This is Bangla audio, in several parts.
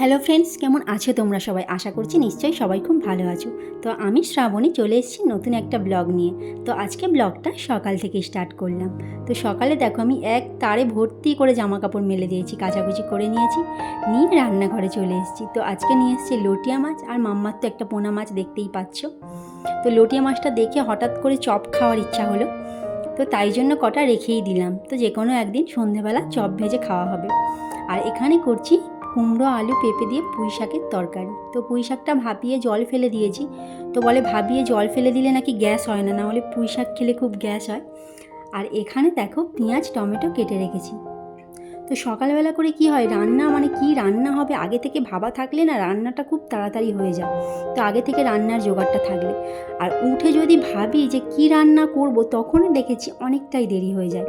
হ্যালো ফ্রেন্ডস, কেমন আছো তোমরা সবাই? আশা করছি নিশ্চয়ই সবাই খুব ভালো আছো। তো আমি শ্রাবণী চলে এসেছি নতুন একটা ব্লগ নিয়ে। তো আজকে ব্লগটা সকাল থেকে স্টার্ট করলাম। তো সকালে দেখো আমি এক তারে ভর্তি করে জামা কাপড় মেলে দিয়েছি, কাচাকুচি করে নিয়েছি, নিয়ে রান্নাঘরে চলে এসেছি। তো আজকে নিয়ে এসেছি লটিয়া মাছ, আর মাম্মার তো একটা পোনা মাছ দেখতেই পাচ্ছ। তো লটিয়া মাছটা দেখে হঠাৎ করে চপ খাওয়ার ইচ্ছা হলো, তো তাই জন্য কটা রেখেই দিলাম। তো যে কোনো একদিন সন্ধেবেলা চপ ভেজে খাওয়া হবে। আর এখানে করছি কুমড়ো আলু পেঁপে দিয়ে পুঁই শাকের তরকারি। তো পুঁই শাকটা ভাপিয়ে জল ফেলে দিয়েছি। তো বলে ভাপিয়ে জল ফেলে দিলে নাকি গ্যাস হয় না, না হলে পুঁই শাক খেলে খুব গ্যাস হয়। আর এখানে দেখো পেঁয়াজ টমেটো কেটে রেখেছি। তো সকালবেলা করে কি হয়, রান্না মানে কি রান্না হবে আগে থেকে ভাবা থাকলে না রান্নাটা খুব তাড়াতাড়ি হয়ে যায়। তো আগে থেকে রান্নার জোগাড়টা থাকলে, আর উঠে যদি ভাবি যে কি রান্না করব, তখনই দেখেছি অনেকটাই দেরি হয়ে যায়।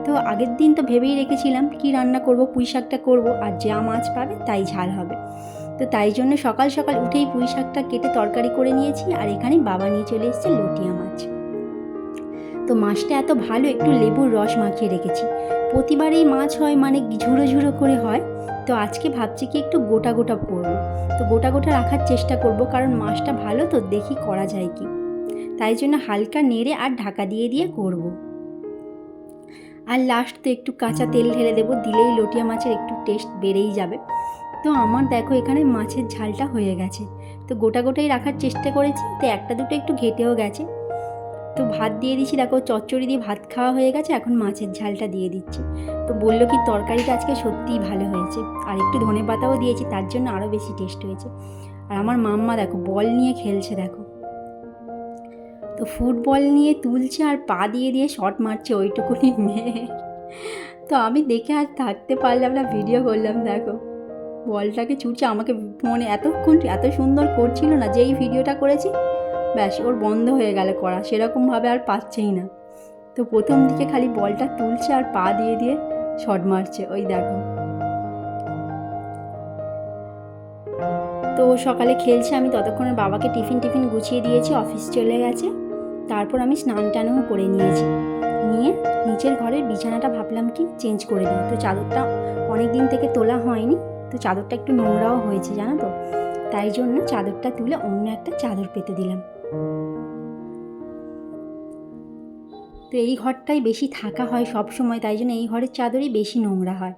তো আগের দিন তো ভেবেই রেখেছিলাম কি রান্না করব, পুঁই শাকটা করব, আর যা মাছ পাবে তাই ঝাল হবে। তো তাই জন্য সকাল সকাল উঠেই পুঁই শাকটা কেটে তরকারি করে নিয়েছি। আর এখানে বাবা নিয়ে চলে এসেছে লটিয়া মাছ। তো মাছটা এত ভালো, একটু লেবুর রস মাখিয়ে রেখেছি। প্রতিবার এই মাছ হয় মানে ঝুড়ো ঝুড়ো করে হয়, তো আজকে ভাবছি কি একটু গোটা গোটা করবো। তো গোটা গোটা রাখার চেষ্টা করব, কারণ মাছটা ভালো তো, দেখি করা যায় কি। তাই জন্য হালকা নেড়ে আর ঢাকা দিয়ে দিয়ে করব। আর লাস্ট তো একটু কাঁচা তেল ঢেলে দেবো, দিলেই লটিয়া মাছের একটু টেস্ট বেড়েই যাবে। তো আমার দেখো এখানে মাছের ঝালটা হয়ে গেছে। তো গোটা গোটাই রাখার চেষ্টা করেছি, তো একটা দুটো একটু ঘেটেও গেছে। তো ভাত দিয়ে দিচ্ছি, দেখো চচ্চড়ি দিয়ে ভাত খাওয়া হয়ে গেছে, এখন মাছের ঝালটা দিয়ে দিচ্ছি। তো বললো কি তরকারিটা আজকে সত্যিই ভালো হয়েছে, আর একটু ধনে পাতাও দিয়েছি, তার জন্য আরও বেশি টেস্ট হয়েছে। আর আমার মাম্মা দেখো বল নিয়ে খেলছে, দেখো তো ফুটবল নিয়ে তুলছে আর পা দিয়ে দিয়ে শট মারছে ওইটুকুনি মেয়ে। তো আমি দেখে আর থাকতে পারলাম না, ভিডিও করলাম। দেখো বলটাকে ছুটছে, আমাকে ফোনে এতক্ষণ এত সুন্দর করছিল না, যেই ভিডিওটা করেছি ব্যাস ওর বন্ধ হয়ে গেল করা, সেরকমভাবে আর পাচ্ছেই না। তো প্রথম দিকে খালি বলটা তুলছে আর পা দিয়ে দিয়ে শট মারছে, ওই দেখো। তো সকালে খেলছে, আমি ততক্ষণে বাবাকে টিফিন গুছিয়ে দিয়েছি, অফিস চলে গেছে। তারপর আমি স্নান টানও করে নিয়েছি, নিয়ে নিচের ঘরের বিছানাটা ভাবলাম কি চেঞ্জ করে দিই। তো চাদরটা অনেক দিন থেকে তোলা হয়নি, তো চাদরটা একটু নোংরাও হয়েছে জানো তো, তাই জন্য চাদরটা তুলে অন্য একটা চাদর পেতে দিলাম। তো এই ঘরটাই বেশি থাকা হয় সব সময়, তাই জন্য এই ঘরের চাদরই বেশি নোংরা হয়।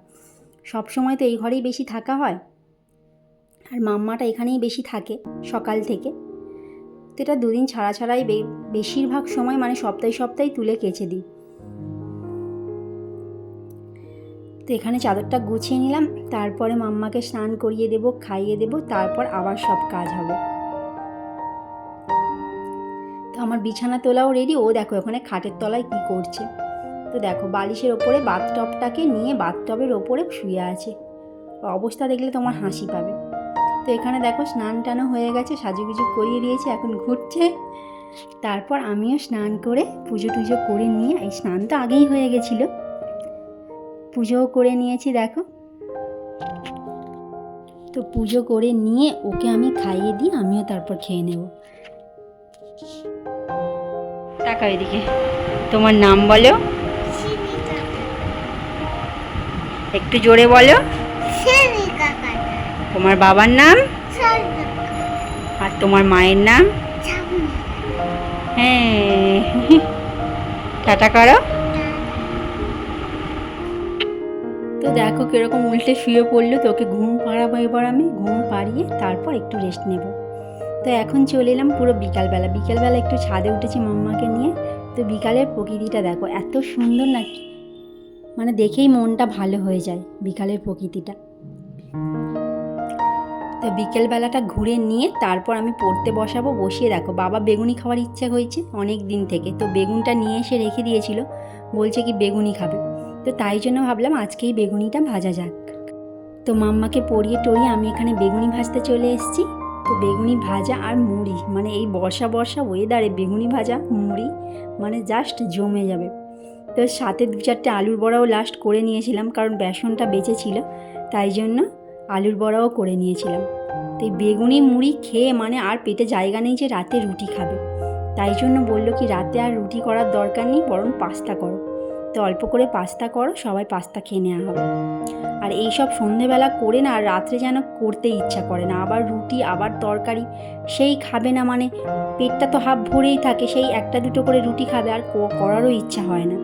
সব সময় তো এই ঘরেই বেশি থাকা হয়, আর মাম্মাটা এখানেই বেশি থাকে সকাল থেকে। তো এটা দুদিন ছাড়া ছাড়াই বেশিরভাগ সময় মানে সপ্তাহে তুলে কেচে দিই। তো এখানে চাদরটা গুছিয়ে নিলাম, তারপরে মাম্মাকে স্নান করিয়ে দেবো, খাইয়ে দেবো, তারপর আবার সব কাজ হবে। তো আমার বিছানা তোলাও রেডি, ও দেখো ওখানে খাটের তলায় কি করছে। তো দেখো বালিশের ওপরে বাথটবটাকে নিয়ে বাথটবের ওপরে শুয়ে আছে, অবস্থা দেখলে তোমার হাসি পাবে। তো এখানে দেখো স্নান টানও হয়ে গেছে, সাজুগুজু করিয়ে দিয়েছে, এখন ঘুরছে। তারপর আমিও স্নান করে পুজো টুজো করে নিয়ে, এই স্নান তো আগেই হয়ে গেছিলো, পুজোও করে নিয়েছি দেখো। তো পুজো করে নিয়ে ওকে আমি খাইয়ে দিই, আমিও তারপর খেয়ে নেব। টাকা এদিকে, তোমার নাম বলো, একটু জোরে বলো। তোমার বাবার নাম আর তোমার মায়ের নাম? হ্যাঁ, টাটা করো। তো দেখো কীরকম উল্টে শুয়ে পড়লো, তো ওকে ঘুম পাড়াবো, এবার আমি ঘুম পাড়িয়ে তারপর একটু রেস্ট নেব। তো এখন চলে এলাম পুরো বিকালবেলা একটু ছাদে উঠেছি মাম্মাকে নিয়ে। তো বিকালের প্রকৃতিটা দেখো এত সুন্দর না, মানে দেখেই মনটা ভালো হয়ে যায় বিকালের প্রকৃতিটা। তো বিকেলবেলাটা ঘুরে নিয়ে তারপর আমি পড়তে বসাবো, বসিয়ে দেখো বাবা বেগুনি খাওয়ার ইচ্ছে হয়েছে অনেক দিন থেকে, তো বেগুনটা নিয়ে এসে রেখে দিয়েছিল, বলছে কি বেগুনি খাবে। তো তাই জন্য ভাবলাম আজকেই বেগুনিটা ভাজা যাক। তো মাম্মাকে পরিয়ে টরিয়ে আমি এখানে বেগুনি ভাজতে চলে এসেছি। তো বেগুনি ভাজা আর মুড়ি, মানে এই বর্ষা ওয়েদারে বেগুনি ভাজা মুড়ি মানে জাস্ট জমে যাবে। তো সাথে 2-4টে আলুর বড়াও লাস্ট করে নিয়েছিলাম, কারণ বেসনটা বেঁচে ছিল, তাই জন্য আলুর বড়াও করে নিয়েছিলাম। তো এই বেগুনি মুড়ি খেয়ে মানে আর পেটে জায়গা নেই যে রাতে রুটি খাবে, তাই জন্য বললো কি রাতে আর রুটি করার দরকার নেই, বরং পাস্তা করো। তো অল্প করে পাস্তা করো, সবাই পাস্তা খেয়ে নেওয়া হবে। আর এই সব সন্ধেবেলা করে না আর রাত্রে যেন করতে ইচ্ছা করে না, আবার রুটি আবার তরকারি, সেই খাবে না মানে পেটটা তো হাফ ভরেই থাকে, সেই একটা দুটো করে রুটি খাবে আর করারও ইচ্ছা হয় না।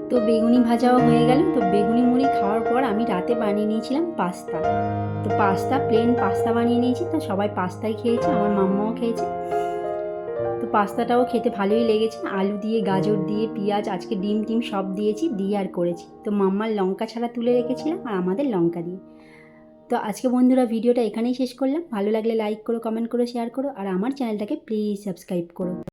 তো বেগুনি ভাজাও হয়ে গেল। তো বেগুনি মুড়ি খাওয়ার পর আমি রাতে বানিয়ে নিয়েছিলাম পাস্তা। তো পাস্তা প্লেন পাস্তা বানিয়ে নিয়েছি, তো সবাই পাস্তাই খেয়েছে, আমার মাম্মাও খেয়েছে। তো পাস্তাটাও খেতে ভালোই লেগেছে, আলু দিয়ে গাজর দিয়ে পেঁয়াজ, আজকে ডিম টিম সব দিয়েছি দিয়ে আর করেছি। তো মাম্মার লঙ্কা ছাড়া তুলে রেখেছিলাম আর আমাদের লঙ্কা দিয়ে। তো আজকে বন্ধুরা ভিডিওটা এখানেই শেষ করলাম। ভালো লাগলে লাইক করো, কমেন্ট করো, শেয়ার করো আর আমার চ্যানেলটাকে প্লিজ সাবস্ক্রাইব করো।